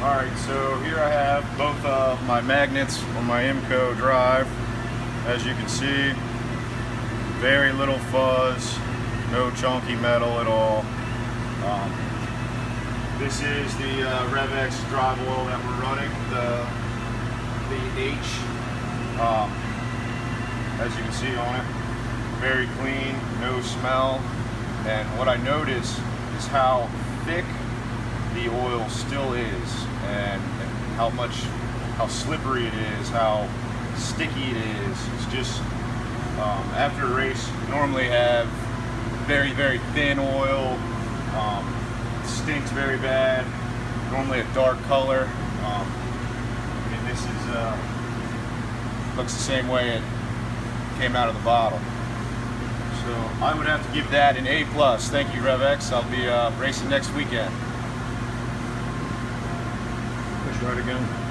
Alright, so here I have both of my magnets on my IMCO drive. As you can see, very little fuzz, no chunky metal at all. This is the REV X drive oil that we're running, the H. As you can see on it, very clean, no smell. And what I notice is how thick the oil still is, and how slippery it is, how sticky it is. It's just after a race, you normally have very, very thin oil. Stinks very bad. Normally a dark color. And this is looks the same way it came out of the bottle. So I would have to give that an A+. Thank you, REV X. I'll be racing next weekend. Push right again.